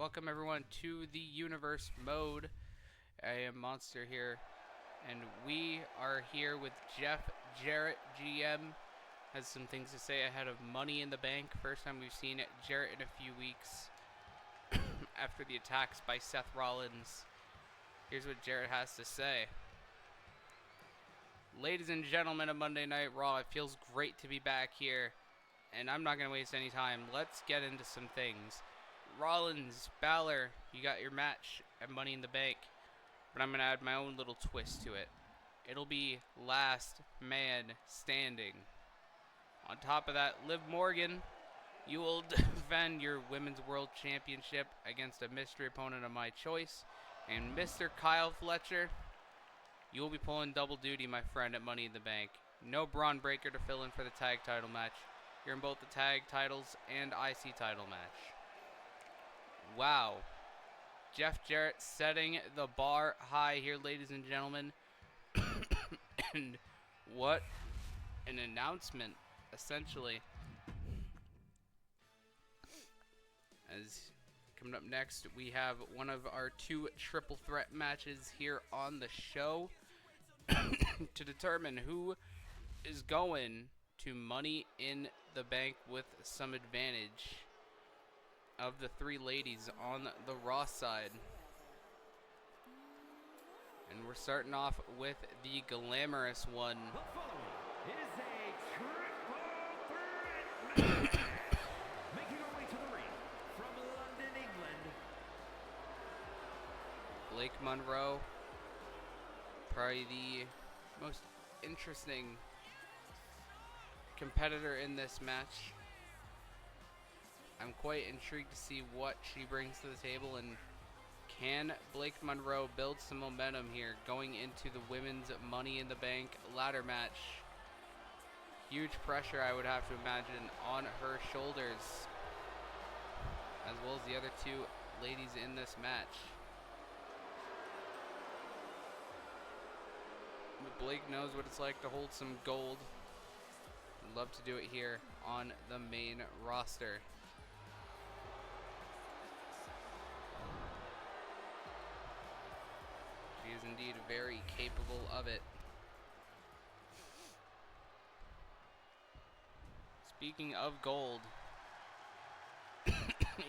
welcome everyone to the universe mode. I am Monster here, and we are here with Jeff Jarrett, GM. Has some things to say ahead of Money in the Bank. First time we've seen Jarrett in a few weeks after the attacks by Seth Rollins. Here's what Jarrett has to say. Ladies and gentlemen of Monday Night Raw, it feels great to be back here, and I'm not going to waste any time. Let's get into some things. Rollins, Balor, you got your match at Money in the Bank, but I'm going to add my own little twist to it. It'll be last man standing. On top of that, Liv Morgan, you will defend your Women's World Championship against a mystery opponent of my choice. And Mr. Kyle Fletcher, you will be pulling double duty, my friend, at Money in the Bank. No Braun Breaker to fill in for the tag title match. You're in both the tag titles and IC title match. Wow. Jeff Jarrett setting the bar high here, ladies and gentlemen. And what an announcement, essentially. As coming up next, we have one of our two triple threat matches here on the show to determine who is going to Money in the Bank with some advantage of the three ladies on the Raw side. And we're starting off with the glamorous one. The following is a triple threat match. Making our way to the ring from London, England, Blake Monroe, probably the most interesting competitor in this match. I'm quite intrigued to see what she brings to the table, and can Blake Monroe build some momentum here going into the women's Money in the Bank ladder match? Huge pressure, I would have to imagine, on her shoulders, as well as the other two ladies in this match. But Blake knows what it's like to hold some gold. I'd love to do it here on the main roster. She is indeed very capable of it. Speaking of gold,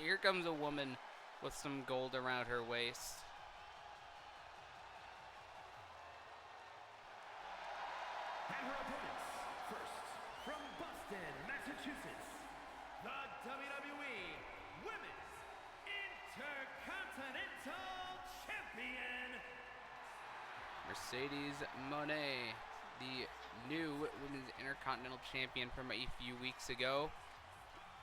here comes a woman with some gold around her waist. and her opponents. First, from Boston, Massachusetts, the WWE Women's Intercontinental Champion, Mercedes Moné, the new Women's Intercontinental Champion from a few weeks ago.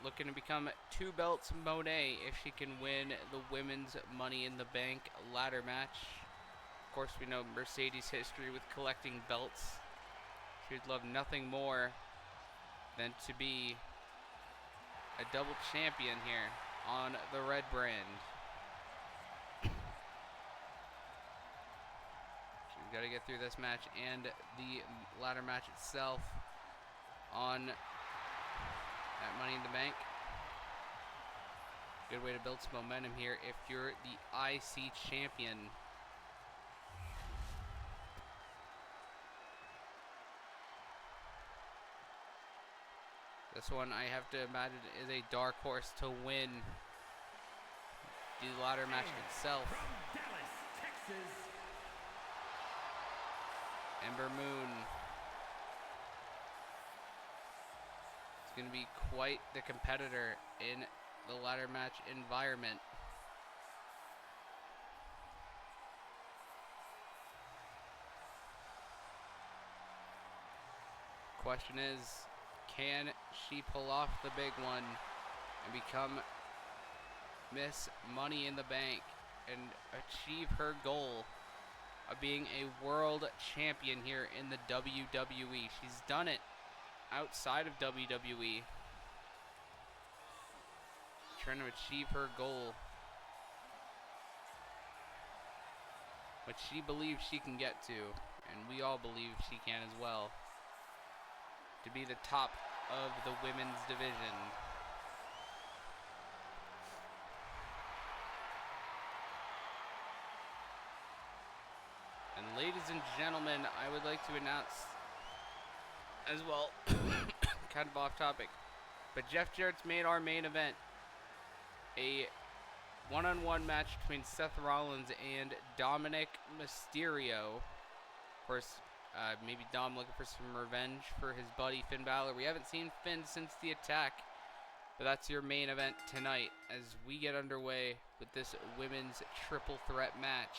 Looking to become two belts Moné if she can win the Women's Money in the Bank ladder match. Of course, we know Mercedes' history with collecting belts. She would love nothing more than to be a double champion here on the red brand. She's got to get through this match and the ladder match itself on at Money in the Bank. Good way to build some momentum here if you're the IC champion. This one, I have to imagine, is a dark horse to win the ladder match itself. from Dallas, Texas, Ember Moon. It's going to be quite the competitor in the ladder match environment. Question is, can she pull off the big one and become Miss Money in the Bank and achieve her goal of being a world champion here in the WWE? She's done it outside of WWE. Trying to achieve her goal, which she believes she can get to, and we all believe she can as well, to be the top of the women's division. ladies and gentlemen, I would like to announce as well, kind of off topic, but Jeff Jarrett's made our main event a one-on-one match between Seth Rollins and Dominic Mysterio. Of course, maybe Dom looking for some revenge for his buddy Finn Balor. We haven't seen Finn since the attack, but that's your main event tonight as we get underway with this women's triple threat match.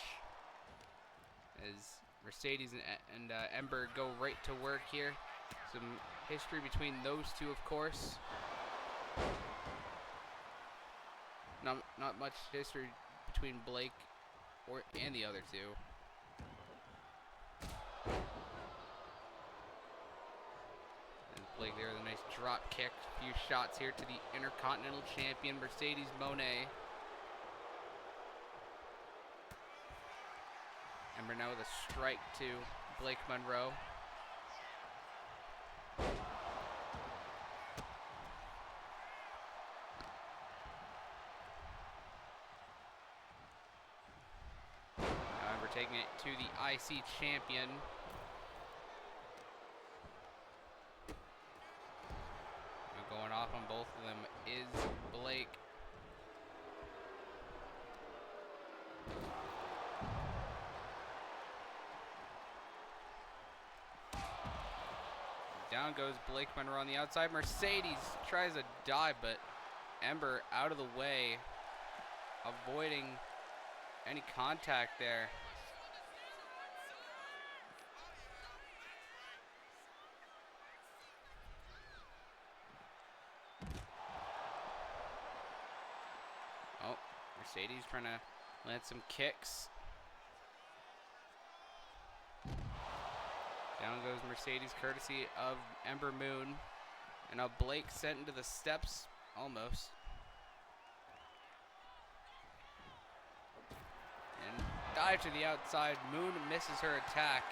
As Mercedes and Ember go right to work here. Some history between those two, of course. Not much history between Blake and the other two. And Blake there with a nice drop kick. A few shots here to the Intercontinental Champion, Mercedes Moné. Ember now with a strike to Blake Monroe. Taking it to the IC champion. Going off on both of them is Blake. Down goes Blake Monroe on the outside. Mercedes tries a dive, but Ember out of the way, avoiding any contact there. Mercedes trying to land some kicks. Down goes Mercedes, courtesy of Ember Moon. And now Blake sent into the steps, almost. And dive to the outside. Moon misses her attack.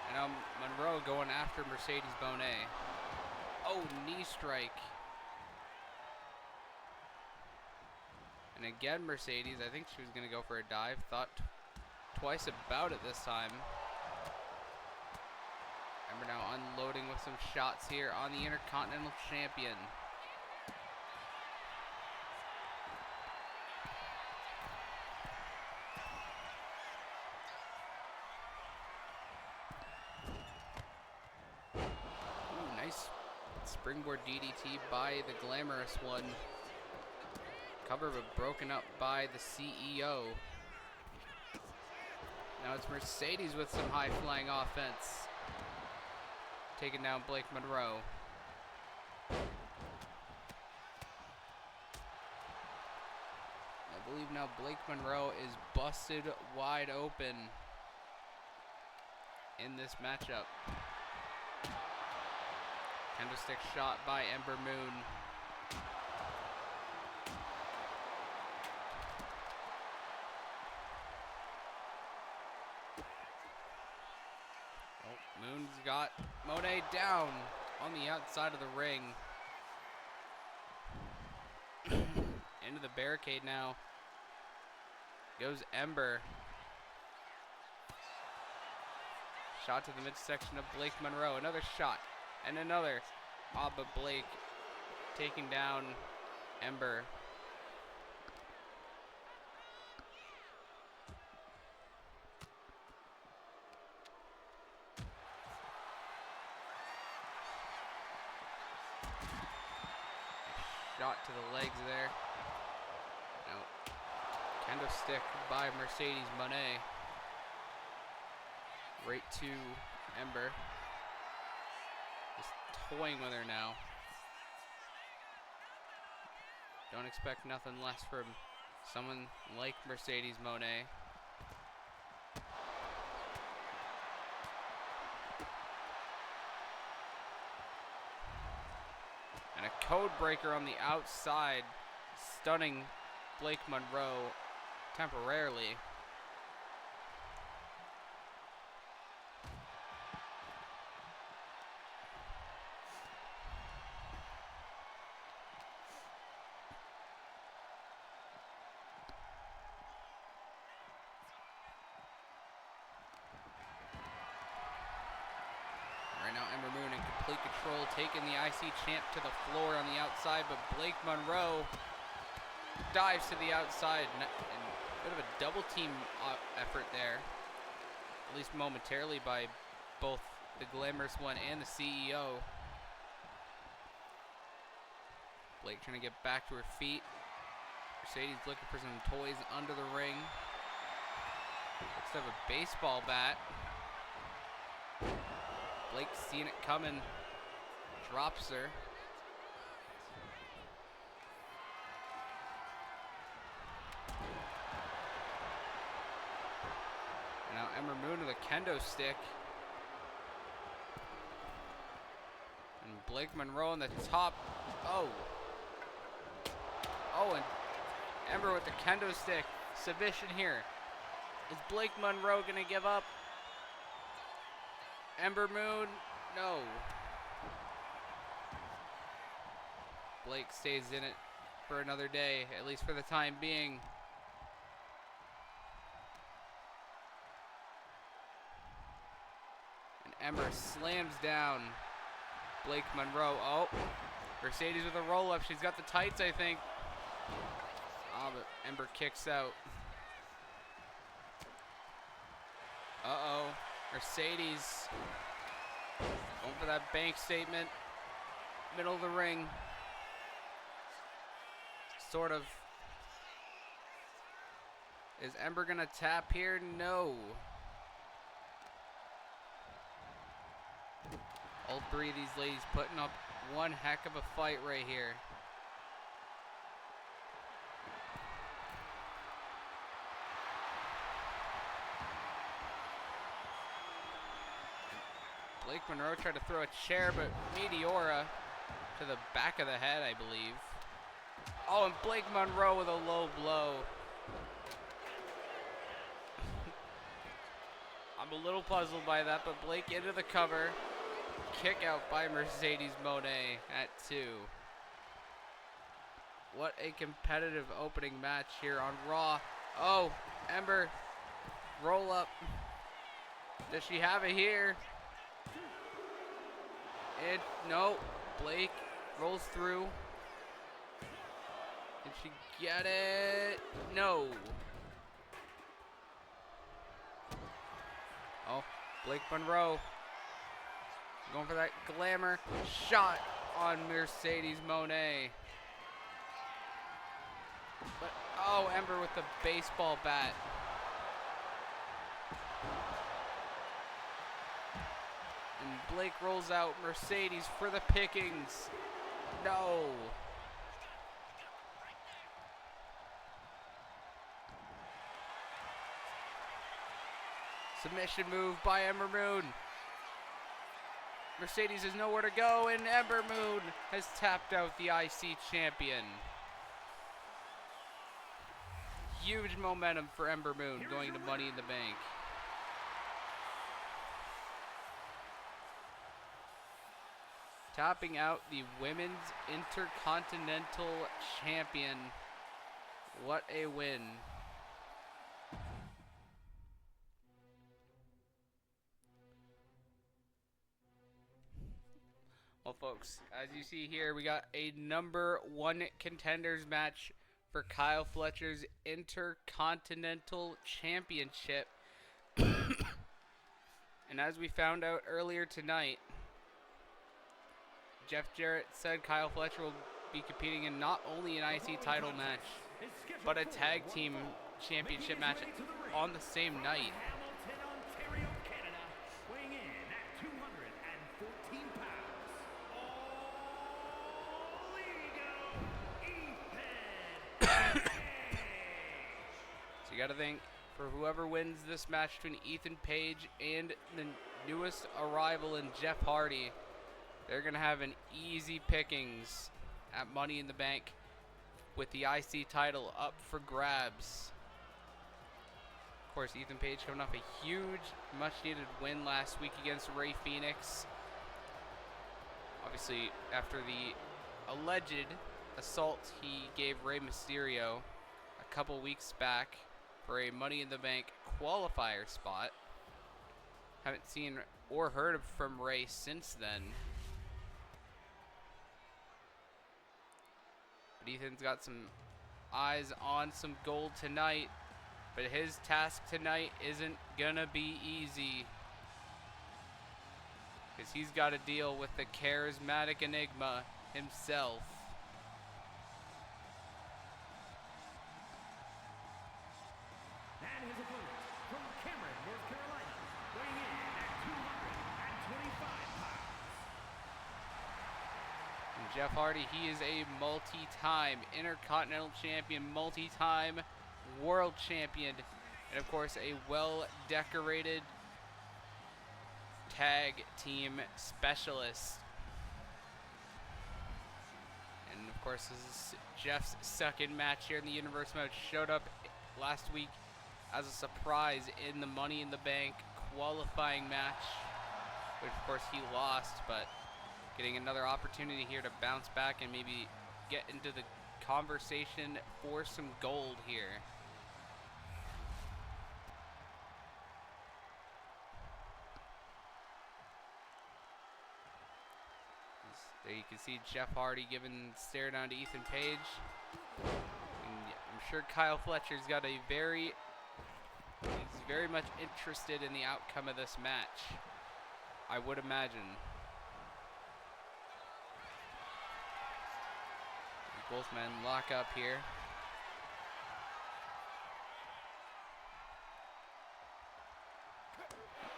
And now Monroe going after Mercedes Moné. Oh, knee strike. And again, Mercedes, I think she was going to go for a dive. Thought twice about it this time. Ember now unloading with some shots here on the Intercontinental Champion. Ooh, nice springboard DDT by the Glamorous One. Cover but broken up by the CEO. Now it's Mercedes with some high-flying offense. Taking down Blake Monroe. I believe now Blake Monroe is busted wide open in this matchup. Candlestick shot by Ember Moon. Moon's got Moné down on the outside of the ring. Into the barricade now goes Ember. Shot to the midsection of Blake Monroe. Another shot and another. But Blake taking down Ember. Shot to the legs there. Now, kendo stick by Mercedes Moné. Right to Ember. Just toying with her now. Don't expect nothing less from someone like Mercedes Moné. And a code breaker on the outside, stunning Blake Monroe temporarily. complete control, taking the IC champ to the floor on the outside, but Blake Monroe dives to the outside, and a bit of a double team effort there, at least momentarily, by both the Glamorous One and the CEO. Blake trying to get back to her feet. Mercedes looking for some toys under the ring. Looks to have a baseball bat. Blake seeing it coming, drops her. And now Ember Moon with a kendo stick. And Blake Monroe on the top. Oh. Oh, and Ember with the kendo stick. Submission here. Is Blake Monroe going to give up? Ember Moon, no. Blake stays in it for another day, at least for the time being. And Ember slams down Blake Monroe. Oh, Mercedes with a roll-up. She's got the tights, I think. Oh, but Ember kicks out. Uh-oh. Mercedes going for that bank statement. Middle of the ring. Sort of. Is Ember going to tap here? No. All three of these ladies putting up one heck of a fight right here. Blake Monroe tried to throw a chair, but Meteora to the back of the head, I believe. Oh, and Blake Monroe with a low blow. I'm a little puzzled by that, but Blake into the cover. Kick out by Mercedes Moné at 2. What a competitive opening match here on Raw. Oh, Ember, roll up. Does she have it here? And no, Blake rolls through. Did she get it? No. Oh, Blake Monroe going for that glamour shot on Mercedes Moné. But oh, Ember with the baseball bat. And Blake rolls out. Mercedes for the pickings. No. Submission move by Ember Moon. Mercedes has nowhere to go, and Ember Moon has tapped out the IC champion. Huge momentum for Ember Moon going to Money in the Bank. Topping out the Women's Intercontinental Champion. What a win. Well, folks, as you see here, we got a #1 contenders match for Kyle Fletcher's Intercontinental Championship. And as we found out earlier tonight, Jeff Jarrett said Kyle Fletcher will be competing in not only an IC title match, but a tag team championship match on the same night. So you got to think, for whoever wins this match between Ethan Page and the newest arrival in Jeff Hardy, they're going to have an easy pickings at Money in the Bank with the IC title up for grabs. Of course, Ethan Page coming off a huge, much-needed win last week against Rey Fenix. Obviously, after the alleged assault he gave Rey Mysterio a couple weeks back for a Money in the Bank qualifier spot. Haven't seen or heard from Rey since then. But Ethan's got some eyes on some gold tonight. But his task tonight isn't gonna be easy, because he's got to deal with the charismatic enigma himself. And his opponent from Cameron, North Carolina, weighing in at 225 pounds. And Jeff Hardy, he is a multi-time Intercontinental Champion, multi-time World Champion, and of course a well-decorated tag team specialist. And of course this is Jeff's second match here in the Universe mode. Showed up last week as a surprise in the Money in the Bank qualifying match, which of course he lost, but getting another opportunity here to bounce back and maybe get into the conversation for some gold here. There you can see Jeff Hardy giving stare down to Ethan Page. And I'm sure Kyle Fletcher's got he's very much interested in the outcome of this match, I would imagine. Both men lock up here.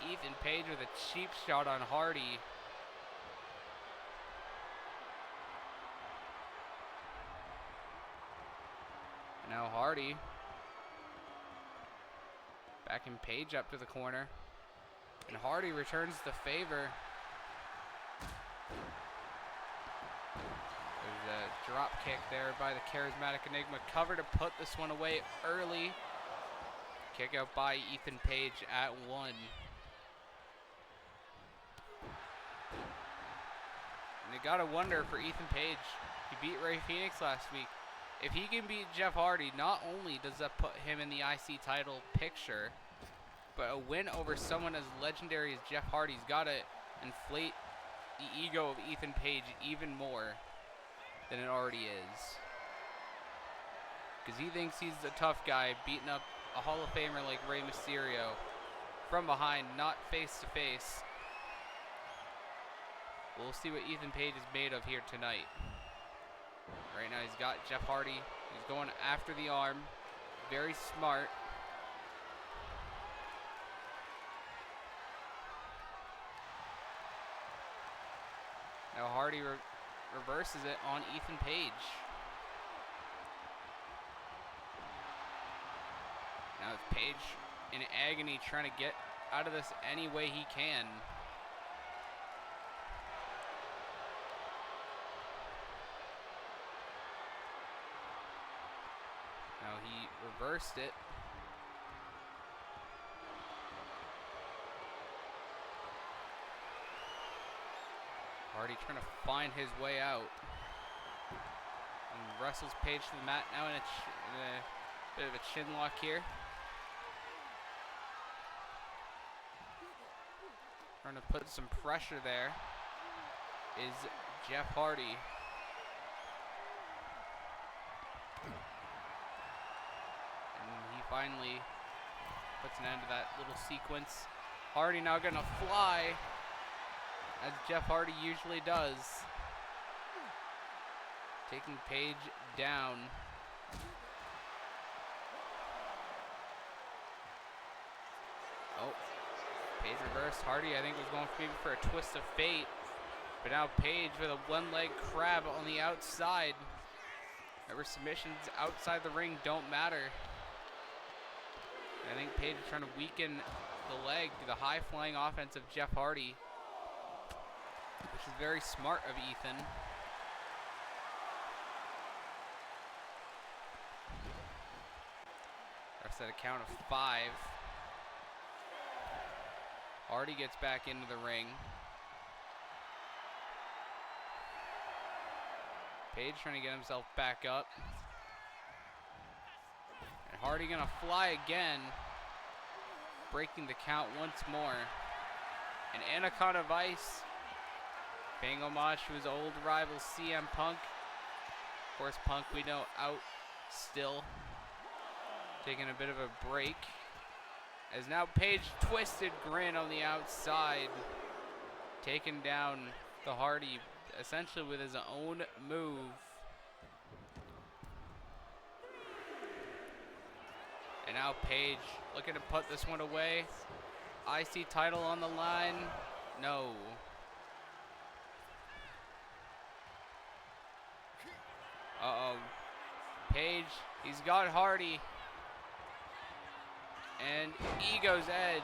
Ethan Page with a cheap shot on Hardy. Now Hardy backing Page up to the corner, and Hardy returns the favor. There's a drop kick there by the charismatic Enigma. Cover to put this one away early. Kick out by Ethan Page at 1. And you gotta wonder for Ethan Page. He beat Ray Phoenix last week. If he can beat Jeff Hardy, not only does that put him in the IC title picture, but a win over someone as legendary as Jeff Hardy's got to inflate the ego of Ethan Page even more than it already is. Because he thinks he's a tough guy beating up a Hall of Famer like Rey Mysterio from behind, not face to face. We'll see what Ethan Page is made of here tonight. Right now he's got Jeff Hardy. He's going after the arm. Very smart. Now Hardy reverses it on Ethan Page. Now it's Page in agony trying to get out of this any way he can. Now he reversed it. Hardy trying to find his way out. And wrestles Page to the mat now in a bit of a chin lock here. Trying to put some pressure there is Jeff Hardy. Finally puts an end to that little sequence. Hardy now gonna fly, as Jeff Hardy usually does. Taking Page down. Oh, Page reversed. Hardy, I think, was going maybe for a twist of fate. But now Page with a one-leg crab on the outside. Remember, submissions outside the ring don't matter. I think Page is trying to weaken the leg through the high-flying offense of Jeff Hardy, which is very smart of Ethan. Refs at a count of 5. Hardy gets back into the ring. Page trying to get himself back up. And Hardy gonna fly again, breaking the count once more. And Anaconda Vice, paying homage to his old rival CM Punk, Of course, Punk, we know, out still. Taking a bit of a break. As now Page twisted grin on the outside. Taking down the Hardy essentially with his own move. And now Page looking to put this one away. IC title on the line. No. Uh-oh. Page, he's got Hardy. And Ego's Edge.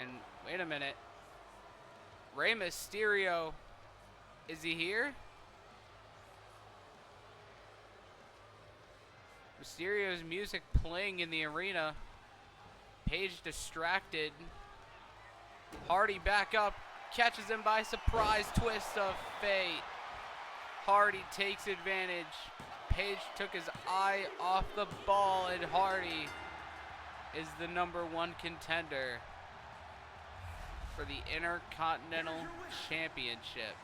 And wait a minute. Rey Mysterio, is he here? Mysterio's music playing in the arena. Page distracted. Hardy back up, catches him by surprise, twist of fate. Hardy takes advantage. Page took his eye off the ball, and Hardy is the #1 contender for the Intercontinental Championship.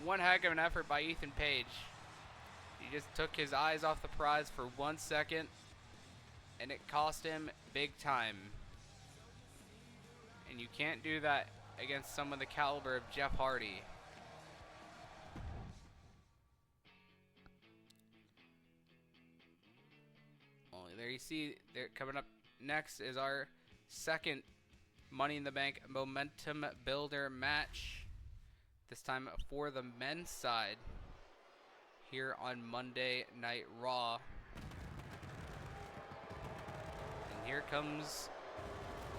One heck of an effort by Ethan Page. He just took his eyes off the prize for 1 second, and it cost him big time. And you can't do that against someone the caliber of Jeff Hardy. Well, there you see, there coming up next is our second Money in the Bank Momentum Builder match. This time for the men's side here on Monday Night Raw. And here comes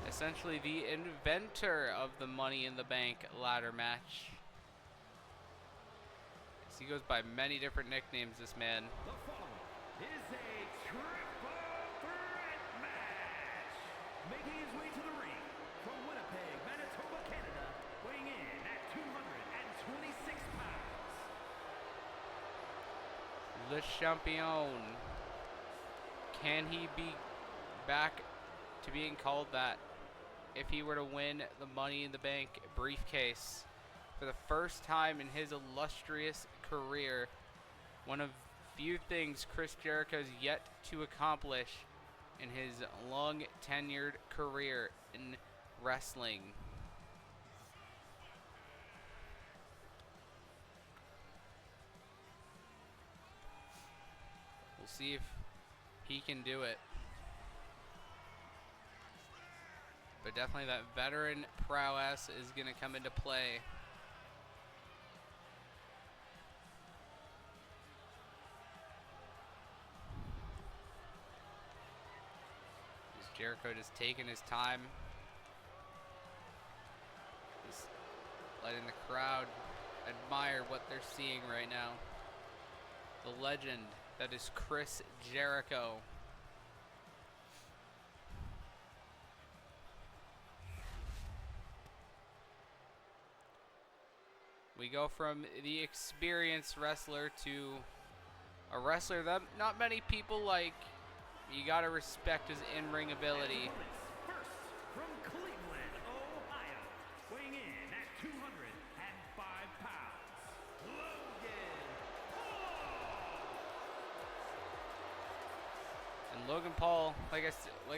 essentially the inventor of the Money in the Bank ladder match. He goes by many different nicknames, this man. The following is a triple threat match. Making his way to the ring from Winnipeg, Manitoba, Canada, weighing in at 226 pounds. Le Champion. Can he be back to being called that if he were to win the Money in the Bank briefcase for the first time in his illustrious career? One of few things Chris Jericho's yet to accomplish in his long tenured career in wrestling. We'll see if he can do it. But definitely that veteran prowess is going to come into play. Is Jericho just taking his time? Just letting the crowd admire what they're seeing right now. The legend that is Chris Jericho. We go from the experienced wrestler to a wrestler that not many people like. You gotta respect his in-ring ability. First, from Cleveland, Ohio, weighing in at 205 pounds, Logan Paul. And Logan Paul, like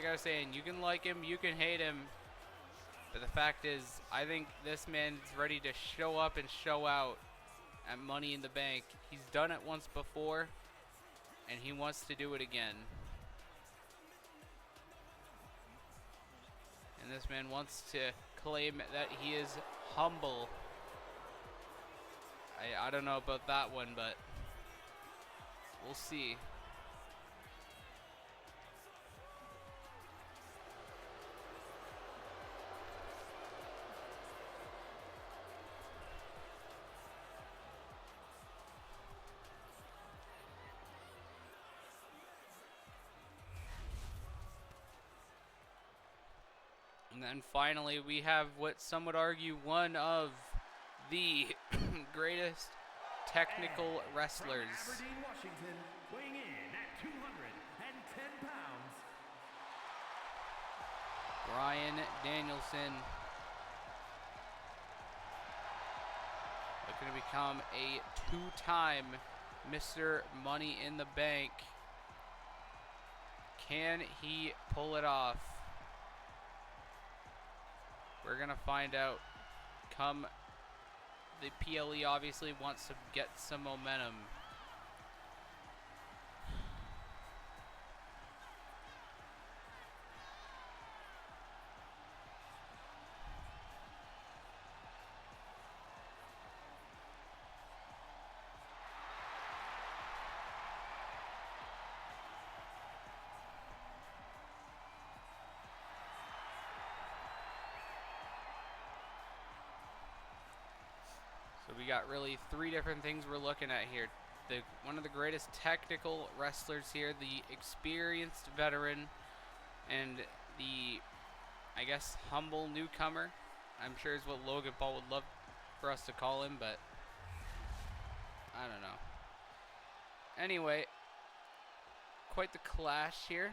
I was saying, you can like him, you can hate him. But the fact is, I think this man's ready to show up and show out at Money in the Bank. He's done it once before, and he wants to do it again. And this man wants to claim that he is humble. I don't know about that one, but we'll see. And then finally, we have what some would argue one of the greatest technical wrestlers. From Aberdeen, Washington, weighing in at 210 pounds, Bryan Danielson. looking to become a two-time Mr. Money in the Bank. Can he pull it off? We're going to find out. Come, the PLE obviously wants to get some momentum. So we got really three different things we're looking at here. One of the greatest technical wrestlers here, the experienced veteran, and the, I guess, humble newcomer. I'm sure is what Logan Paul would love for us to call him, but I don't know. Anyway, quite the clash here.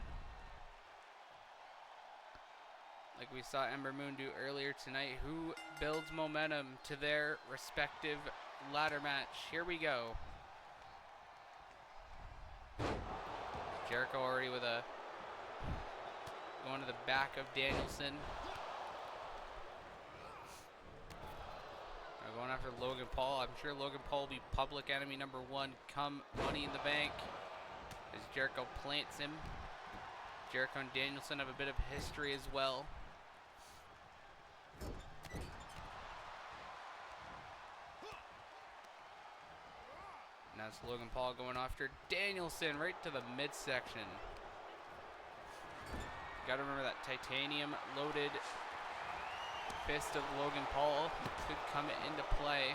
Like we saw Ember Moon do earlier tonight. Who builds momentum to their respective ladder match? Here we go. Jericho already with a going to the back of Danielson. Going after Logan Paul. I'm sure Logan Paul will be public enemy number one come Money in the Bank. As Jericho plants him. Jericho and Danielson have a bit of history as well. Now it's Logan Paul going after Danielson right to the midsection. Gotta remember that titanium loaded fist of Logan Paul could come into play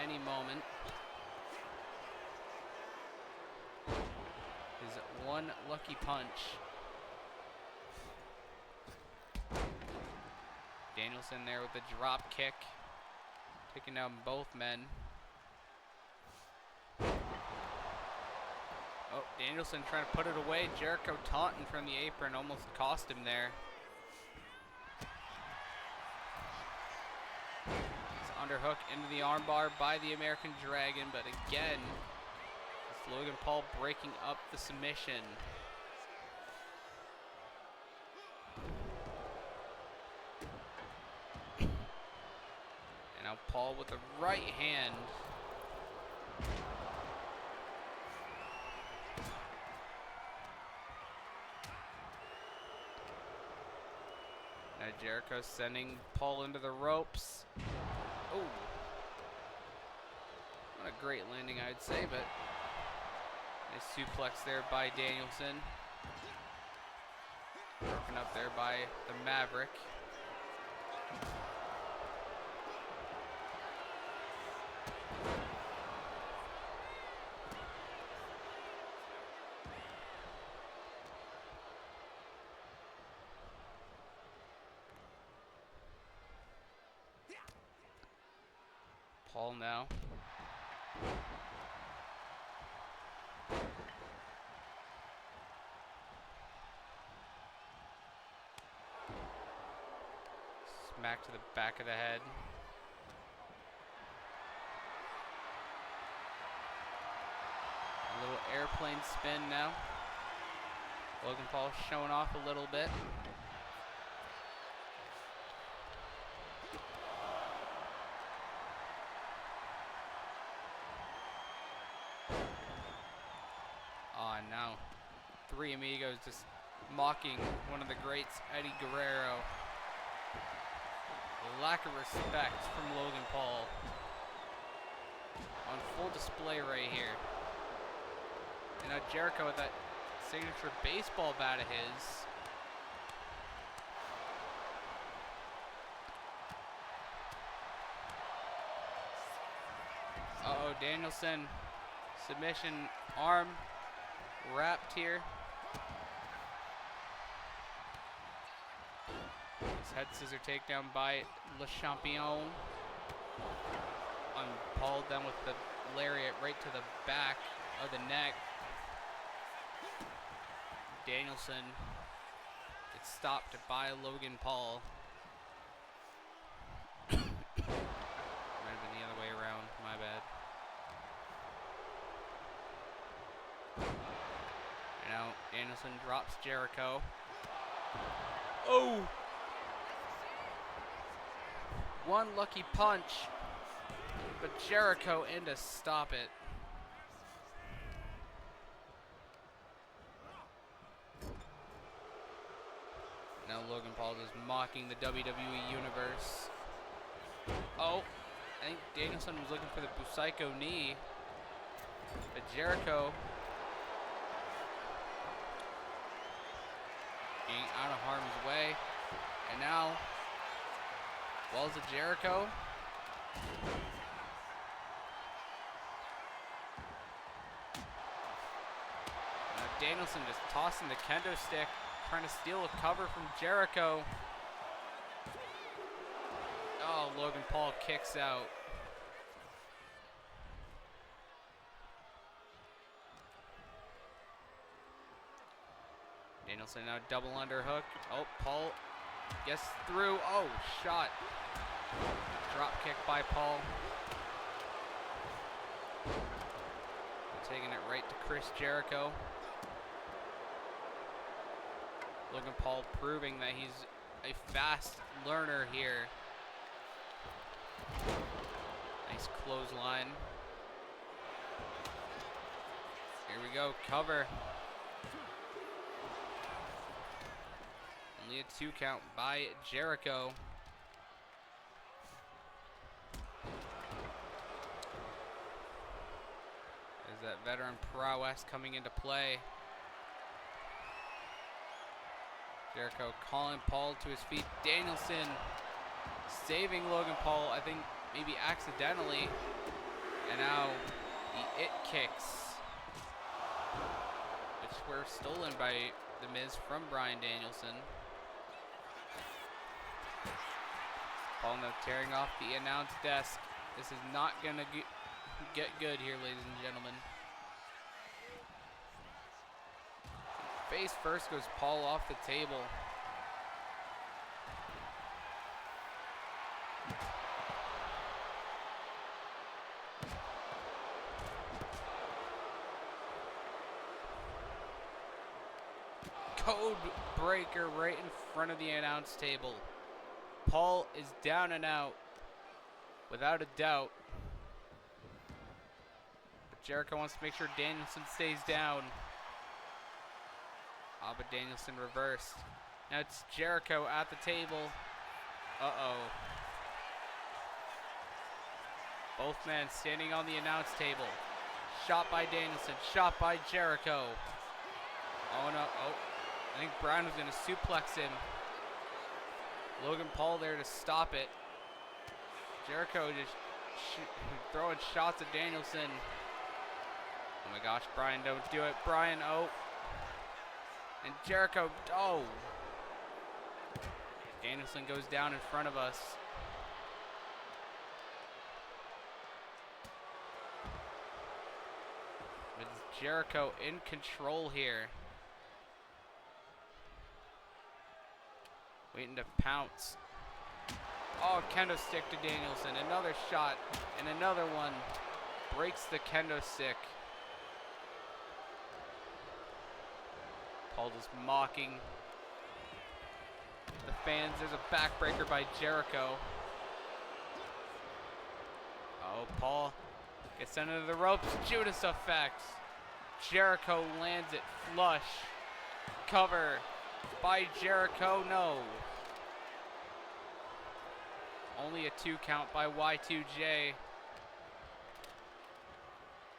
any moment. His one lucky punch. Danielson there with the drop kick, taking down both men. Oh, Danielson trying to put it away. Jericho taunting from the apron, almost cost him there. It's underhook into the armbar by the American Dragon, but again, it's Logan Paul breaking up the submission. And now Paul with the right hand. Now Jericho sending Paul into the ropes. Oh. Not a great landing, I'd say, but nice suplex there by Danielson. Broken up there by the Maverick. Paul now. Smack to the back of the head. A little airplane spin now. Logan Paul showing off a little bit. Now, Three Amigos just mocking one of the greats, Eddie Guerrero. The lack of respect from Logan Paul on full display right here. And now Jericho with that signature baseball bat of his. Uh-oh, Danielson, submission arm. Wrapped here. His head scissor takedown by Le Champion. On Paul down with the lariat right to the back of the neck. Danielson gets stopped by Logan Paul. Might have been the other way around. And now Danielson drops Jericho. Oh! One lucky punch, but Jericho in to stop it. Now Logan Paul is mocking the WWE Universe. Oh, I think Danielson was looking for the Busaiku knee, but Jericho getting out of harm's way. And now, walls of Jericho. Now Danielson just tossing the kendo stick, trying to steal a cover from Jericho. Oh, Logan Paul kicks out. Danielson now double underhook. Oh, Paul gets through. Oh, shot. Drop kick by Paul. Taking it right to Chris Jericho. Logan Paul proving that he's a fast learner here. Nice clothesline. Here we go, cover. Only a 2 count by Jericho. Is that veteran prowess coming into play? Jericho calling Paul to his feet. Danielson saving Logan Paul, I think maybe accidentally. And now the it kicks, which were stolen by The Miz from Bryan Danielson. Paul now tearing off the announce desk. This is not going to get good here, ladies and gentlemen. Face first goes Paul off the table. Code breaker right in front of the announce table. Paul is down and out, without a doubt. But Jericho wants to make sure Danielson stays down. Ah, but Danielson reversed. Now it's Jericho at the table. Uh-oh. Both men standing on the announce table. Shot by Danielson, shot by Jericho. Oh no, oh. I think Bryan was going to suplex him. Logan Paul there to stop it. Jericho just throwing shots at Danielson. Oh my gosh, Bryan, don't do it. Bryan, oh. And Jericho, oh. Danielson goes down in front of us. With Jericho in control here. Waiting to pounce. Oh, kendo stick to Danielson. Another shot and another one. Breaks the kendo stick. Paul just mocking the fans. There's a backbreaker by Jericho. Oh, Paul gets under the ropes. Judas effect. Jericho lands it flush. Cover by Jericho. No. Only a 2 count by Y2J.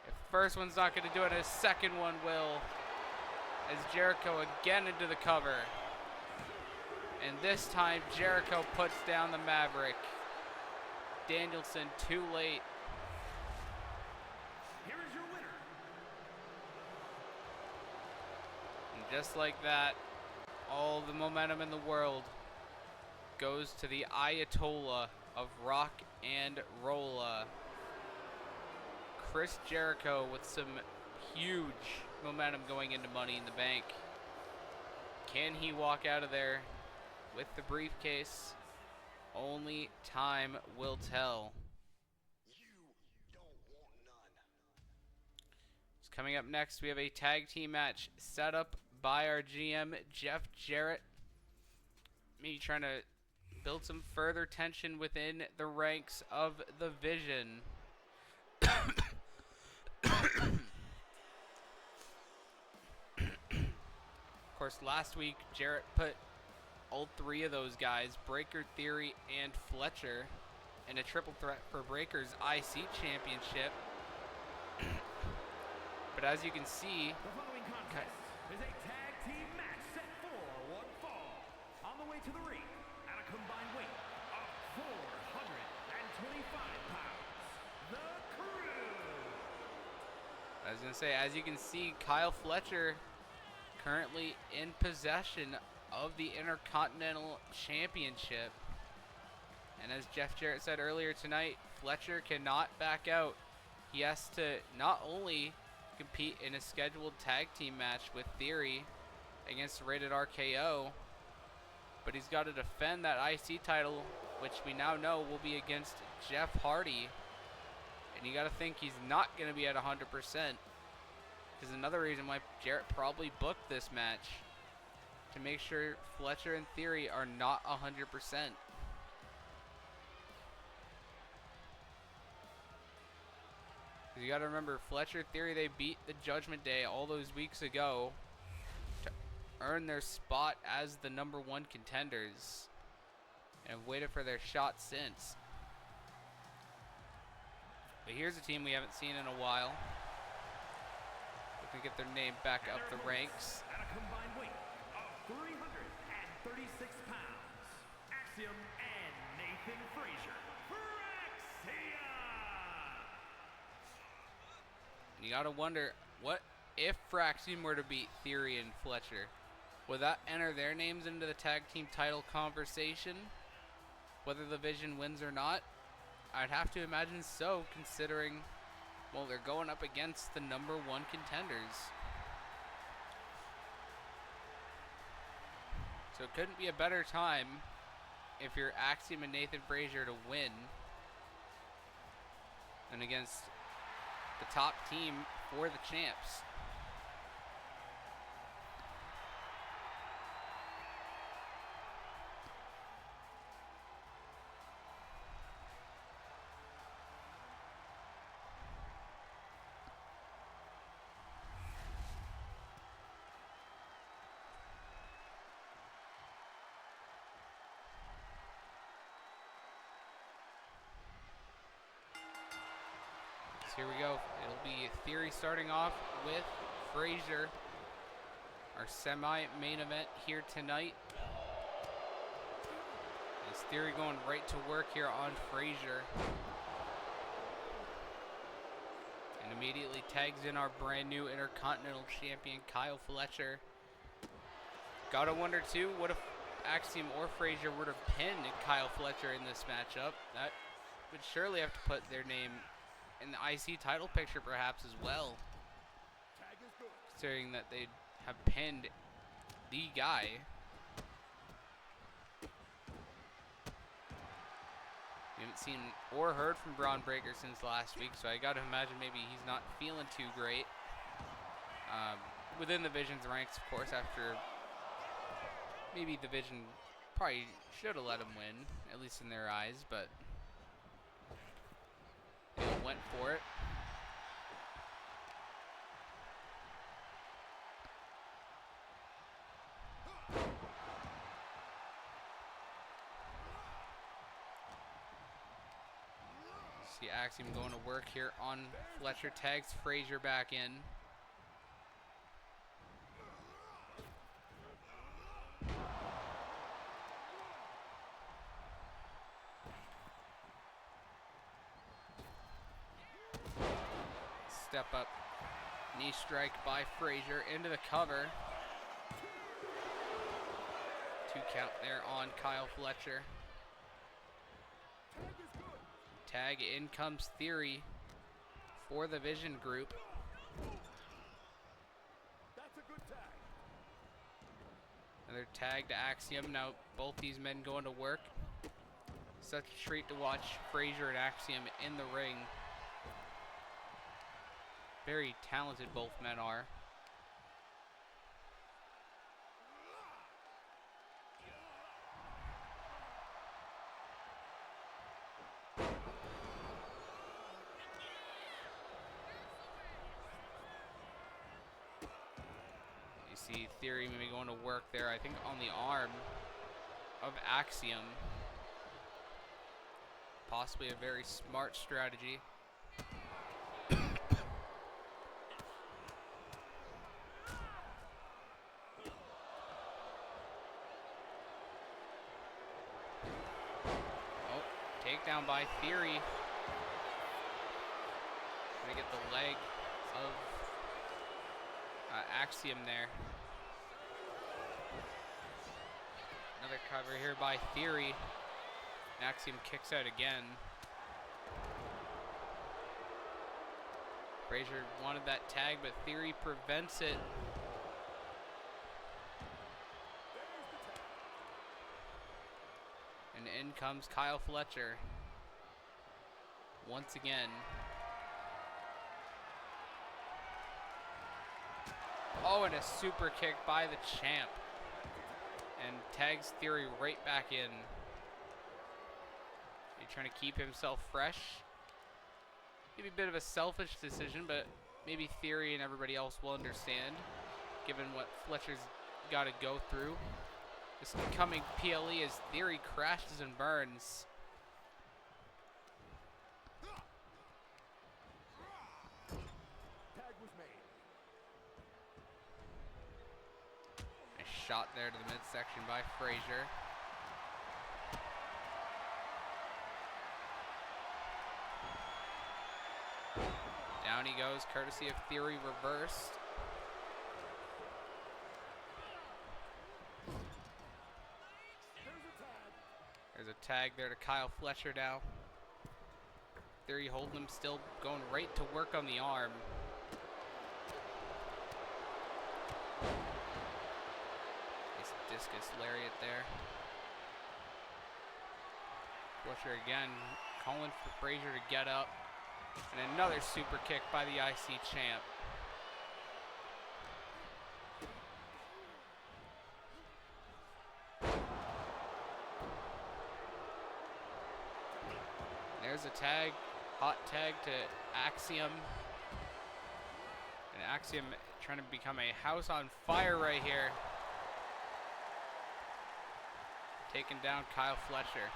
If the first one's not going to do it, his second one will. As Jericho again into the cover. And this time Jericho puts down the Maverick. Danielson too late. Here is your winner. And just like that, all the momentum in the world goes to the Ayatollah of rock and rolla. Chris Jericho with some huge momentum going into Money in the Bank. Can he walk out of there with the briefcase? Only time will tell. You don't want none. It's Coming up next, we have a tag team match set up by our GM, Jeff Jarrett. Me trying to build some further tension within the ranks of the Vision. Of course, last week, Jarrett put all three of those guys, Breaker, Theory, and Fletcher, in a triple threat for Breaker's IC championship. But as you can see, The following contest is a tag team match set for one fall. On the way to the ring, at a combined weight of 425 pounds, the Crew. I was going to say, as you can see, Kyle Fletcher currently in possession of the Intercontinental Championship. And as Jeff Jarrett said earlier tonight, Fletcher cannot back out. He has to not only compete in a scheduled tag team match with Theory against Rated RKO, but he's got to defend that IC title, which we now know will be against Jeff Hardy. And you got to think he's not going to be at 100%. Is another reason why Jarrett probably booked this match, to make sure Fletcher and Theory are not 100%. You got to remember, Fletcher, Theory, they beat the Judgment Day all those weeks ago to earn their spot as the #1 contenders, and have waited for their shot since. But here's a team we haven't seen in a while. Looking to get their name back up the ranks. At a combined weight of 336 pounds, Axiom and Nathan Frazier. And you gotta wonder, what if Fraxium were to beat Theory and Fletcher? Would that enter their names into the tag team title conversation? Whether the Vision wins or not? I'd have to imagine so, considering, well, they're going up against the #1 contenders. So it couldn't be a better time if you're Axiom and Nathan Frazier to win than against the top team for the champs. Here we go. It'll be Theory starting off with Frazier. Our semi-main event here tonight. Is Theory going right to work here on Frazier. And immediately tags in our brand new Intercontinental Champion, Kyle Fletcher. Gotta wonder too, what if Axiom or Frazier would have pinned Kyle Fletcher in this matchup? That would surely have to put their name in the IC title picture perhaps as well, considering that they'd have pinned the guy. We haven't seen or heard from Braun Breaker since last week, so I gotta imagine maybe he's not feeling too great. Within the Vision's ranks, of course, after maybe the Vision probably should have let him win, at least in their eyes, but they went for it. See Axiom going to work here on Fletcher, tags Frazier back in. Step up knee strike by Frazier into the cover. 2 count there on Kyle Fletcher. Tag, in comes Theory for the Vision group. Another tag to Axiom. Now both these men going to work. Such a treat to watch Frazier and Axiom in the ring. Very talented both men are. You see Theory maybe going to work there, I think on the arm of Axiom. Possibly a very smart strategy. Oh, takedown by Theory. Trying to get the leg of Axiom there. Another cover here by Theory. Axiom kicks out again. Frazier wanted that tag, but Theory prevents it. And in comes Kyle Fletcher. Once again. Oh, and a super kick by the champ. And tags Theory right back in. He's trying to keep himself fresh. Maybe a bit of a selfish decision, but maybe Theory and everybody else will understand, given what Fletcher's got to go through. This coming PLE as Theory crashes and burns. Tag was made. A shot there to the midsection by Frazier. Down he goes, courtesy of Theory reversed. There's a tag there to Kyle Fletcher now. Theory holding him, still going right to work on the arm. Nice discus lariat there. Fletcher again, calling for Frazier to get up. And another super kick by the IC champ. There's a tag, hot tag to Axiom. And Axiom trying to become a house on fire right here. Taking down Kyle Fletcher.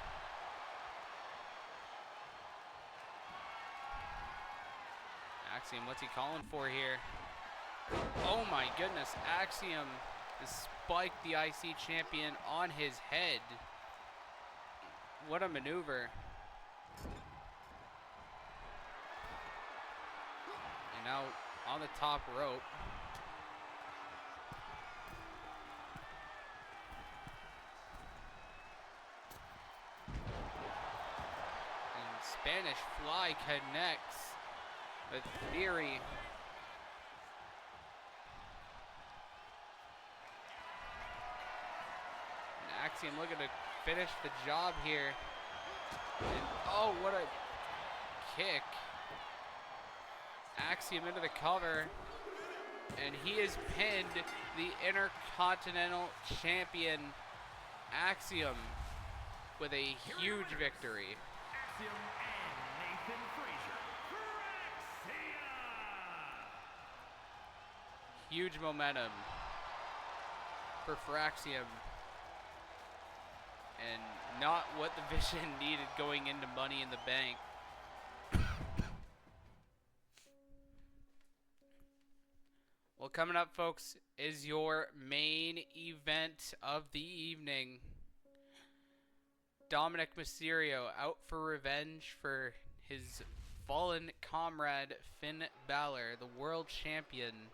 Axiom, what's he calling for here? Oh my goodness, Axiom has spiked the IC champion on his head. What a maneuver. And now on the top rope. And Spanish Fly connects. With Theory. And Axiom looking to finish the job here. And oh, what a kick. Axiom into the cover. And he has pinned the Intercontinental Champion Axiom with a huge victory. Axiom and Nathan Frazier. Huge momentum for Fraxium, and not what the Vision needed going into Money in the Bank. Well, coming up, folks, is your main event of the evening. Dominic Mysterio out for revenge for his fallen comrade Finn Balor, the world champion.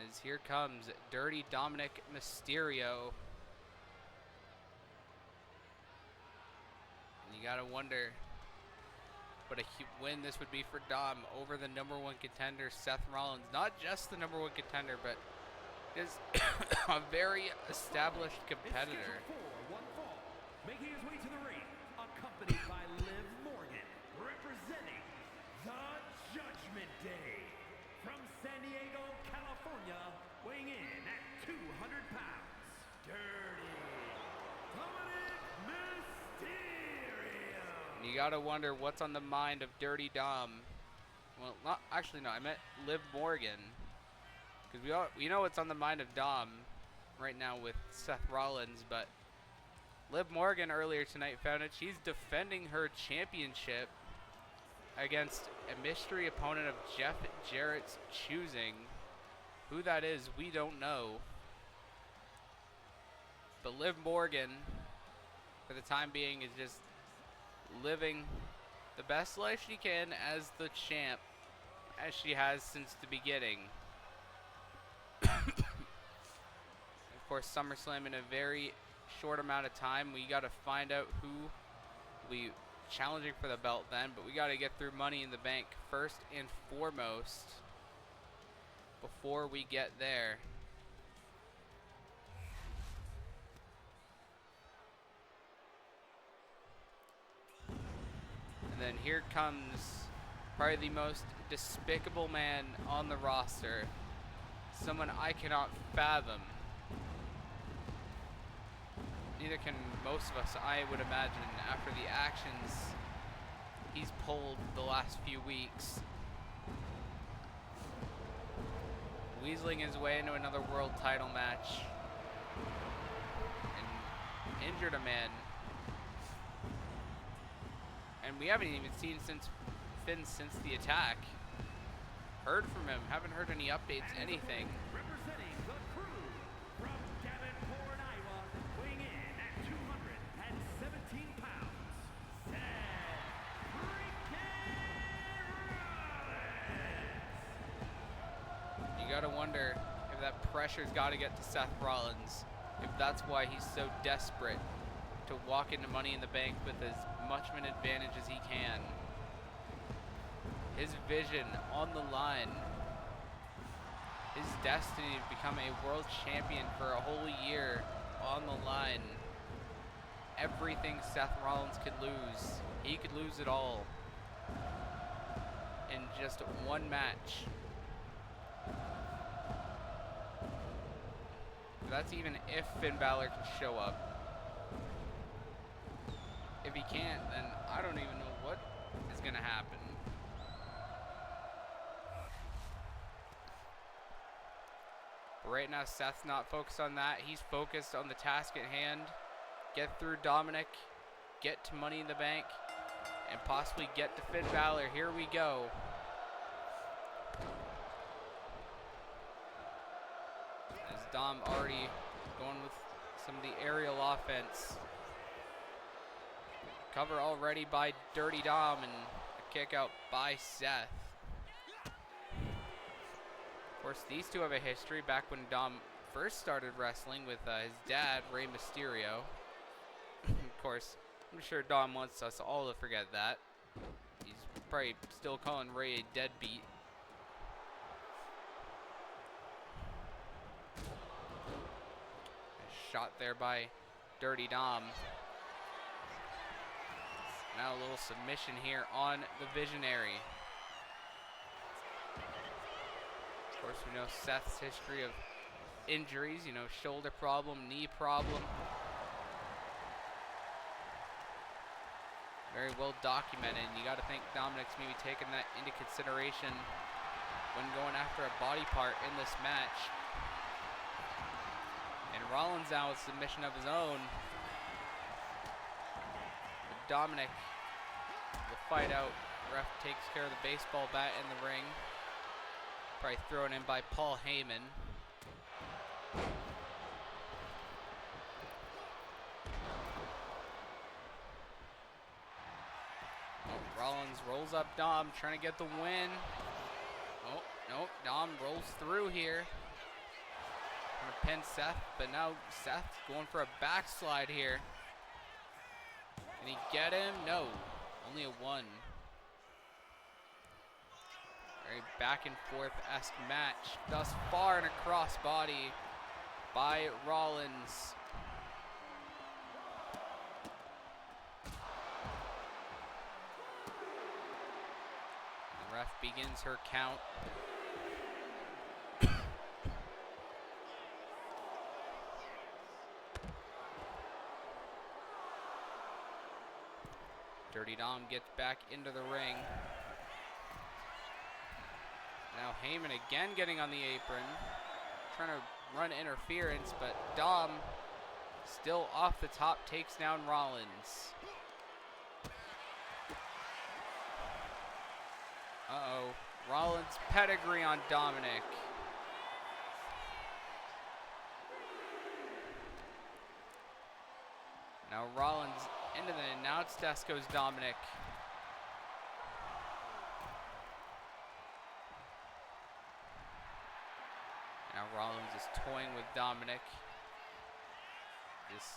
As here comes Dirty Dominic Mysterio. And you gotta wonder what a win this would be for Dom over the #1 contender, Seth Rollins. Not just the #1 contender, but is a very established competitor. It's scheduled for one fall. Making his way to the ring, accompanied by Liv Morgan, representing the Judgment Day. From San Diego, California, weighing in at 200 pounds, Dirty Dominic Mysterio. You gotta wonder what's on the mind of Dirty Dom. Well, not actually, no, I meant Liv Morgan. Because we know what's on the mind of Dom right now with Seth Rollins, but Liv Morgan earlier tonight found out she's defending her championship against a mystery opponent of Jeff Jarrett's choosing. Who that is, we don't know. But Liv Morgan, for the time being, is just living the best life she can as the champ, as she has since the beginning. Of course, SummerSlam in a very short amount of time. We got to find out who we challenging for the belt then, but we got to get through Money in the Bank first and foremost before we get there. And then here comes probably the most despicable man on the roster. Someone I cannot fathom. Neither can most of us, I would imagine, after the actions he's pulled the last few weeks. Weaseling his way into another world title match. And injured a man. And we haven't even seen Finn since the attack. Heard from him, haven't heard any updates, anything. Representing the crew from Davenport, Iowa, weighing in at 217 pounds, Seth freaking Rollins. You gotta wonder if that pressure's gotta get to Seth Rollins. If that's why he's so desperate to walk into Money in the Bank with as much of an advantage as he can. His vision on the line. His destiny to become a world champion for a whole year on the line. Everything Seth Rollins could lose, he could lose it all in just one match. That's even if Finn Balor can show up. If he can't, then I don't even know what is gonna happen. But right now, Seth's not focused on that. He's focused on the task at hand. Get through Dominic, get to Money in the Bank, and possibly get to Finn Balor. Here we go. As Dom already going with some of the aerial offense. Cover already by Dirty Dom and a kick out by Seth. Of course, these two have a history back when Dom first started wrestling with his dad, Rey Mysterio. Of course, I'm sure Dom wants us all to forget that. He's probably still calling Rey a deadbeat. A shot there by Dirty Dom. Now a little submission here on the Visionary. Of course, we know Seth's history of injuries, you know, shoulder problem, knee problem. Very well documented. You got to think Dominic's maybe taking that into consideration when going after a body part in this match. And Rollins now with submission of his own. Dominic will fight out. Ref takes care of the baseball bat in the ring. Probably thrown in by Paul Heyman. Oh, Rollins rolls up Dom, trying to get the win. Oh, no, Dom rolls through here. Trying to pin Seth, but now Seth going for a backslide here. Can he get him? No. Only a one. Very back and forth-esque match thus far in a crossbody. by Rollins. The ref begins her count. Dirty Dom gets back into the ring. Now Heyman again getting on the apron, trying to run interference, but Dom still off the top takes down Rollins. Uh-oh, Rollins pedigree on Dominic. Now Rollins into the announce desk goes Dominic. Now Rollins is toying with Dominic. Just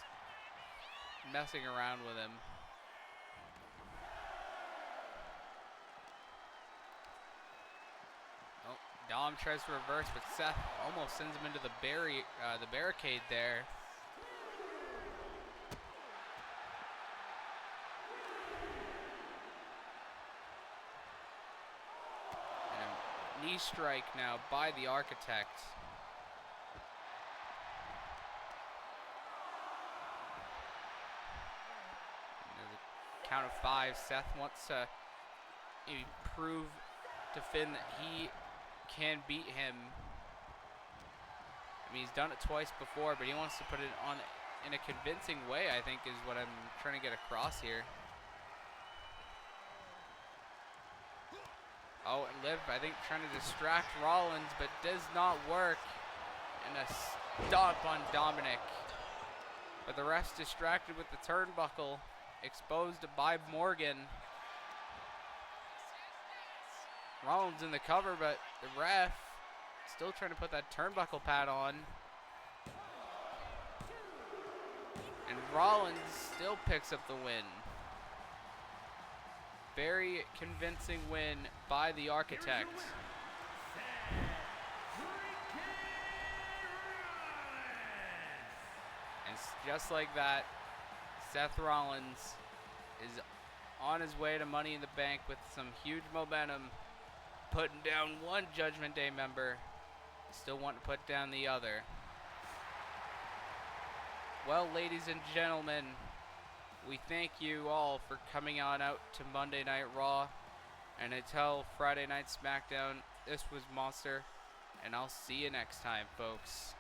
messing around with him. Oh, Dom tries to reverse, but Seth almost sends him into the barricade there. Knee strike now by the Architect. Count of 5. Seth wants to maybe prove to Finn that he can beat him. I mean, he's done it twice before, but he wants to put it on in a convincing way, I think, is what I'm trying to get across here. Oh, and Liv, I think, trying to distract Rollins, but does not work. And a stomp on Dominic. But the ref's distracted with the turnbuckle, exposed by Morgan. Rollins in the cover, but the ref still trying to put that turnbuckle pad on. And Rollins still picks up the win. Very convincing win by the Architect. And just like that, Seth Rollins is on his way to Money in the Bank with some huge momentum, putting down one Judgment Day member, still want to put down the other. Well, ladies and gentlemen, we thank you all for coming on out to Monday Night Raw. And until Friday Night SmackDown, this was Monster, and I'll see you next time, folks.